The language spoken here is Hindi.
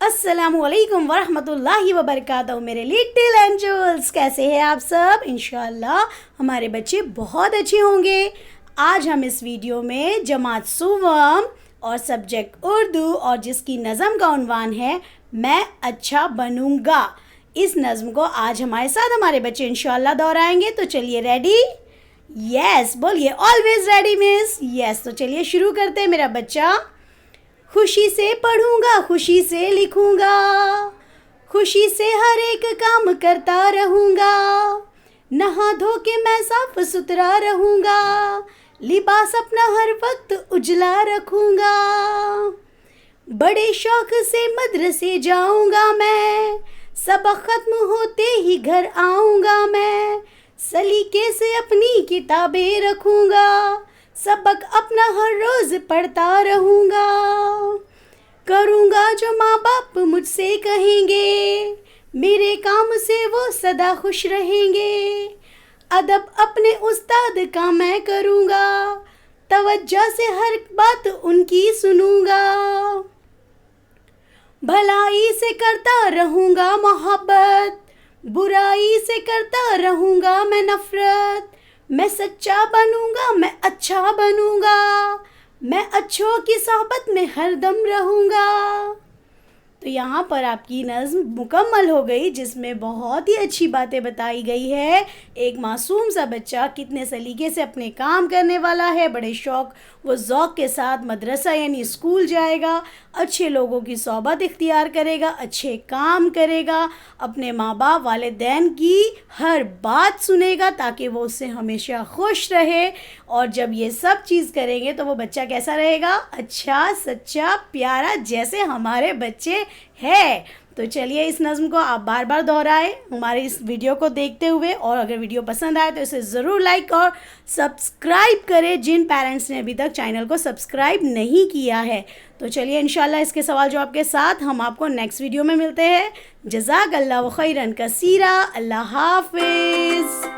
अस्सलामुअलैकुम वरहमतुल्लाहि वबरकातुहू मेरे लिटिल एंजल्स, कैसे हैं आप सब। इंशाअल्लाह हमारे बच्चे बहुत अच्छे होंगे। आज हम इस वीडियो में जमात सुवम और सब्जेक्ट उर्दू और जिसकी नज़म का उन्वान है मैं अच्छा बनूंगा, इस नज़म को आज हमारे साथ हमारे बच्चे इंशाअल्लाह दोहराएंगे। तो चलिए रेडी? यस बोलिए, ऑलवेज रेडी मिस। यस, तो चलिए शुरू करते हैं। मेरा बच्चा खुशी से पढ़ूंगा, खुशी से लिखूंगा, खुशी से हर एक काम करता रहूंगा, नहा धो के मैं साफ सुथरा रहूंगा, लिबास अपना हर वक्त उजला रखूंगा, बड़े शौक से मदरसे जाऊंगा मैं, सबक खत्म होते ही घर आऊंगा मैं, सलीके से अपनी किताबें रखूंगा, सबक अपना हर रोज पढ़ता रहूंगा, करूंगा जो माँ बाप मुझसे कहेंगे, मेरे काम से वो सदा खुश रहेंगे, अदब अपने उस्ताद का मैं करूंगा, तवज्जो से हर बात उनकी सुनूंगा, भलाई से करता रहूंगा मोहब्बत, बुराई से करता रहूंगा मैं नफरत, मैं सच्चा बनूंगा, मैं अच्छा बनूंगा, मैं अच्छों की सोहबत में हरदम रहूंगा। तो यहाँ पर आपकी नज़्म मुकम्मल हो गई, जिसमें बहुत ही अच्छी बातें बताई गई है। एक मासूम सा बच्चा कितने सलीके से अपने काम करने वाला है, बड़े शौक़ वो ज़ौक़ के साथ मदरसा यानी स्कूल जाएगा, अच्छे लोगों की सोहबत इख्तियार करेगा, अच्छे काम करेगा, अपने माँ बाप वालिदैन की हर बात सुनेगा ताकि वो उससे हमेशा खुश रहे। और जब ये सब चीज़ करेंगे तो वो बच्चा कैसा रहेगा? अच्छा, सच्चा, प्यारा, जैसे हमारे बच्चे है। तो चलिए इस नज़्म को आप बार बार दोहराएं हमारे इस वीडियो को देखते हुए, और अगर वीडियो पसंद आए तो इसे ज़रूर लाइक और सब्सक्राइब करें जिन पेरेंट्स ने अभी तक चैनल को सब्सक्राइब नहीं किया है। तो चलिए इंशाल्लाह इसके सवाल जवाब के साथ हम आपको नेक्स्ट वीडियो में मिलते हैं। जज़ाकल्लाहु खैरन कसीरा। अल्लाह हाफ़िज़।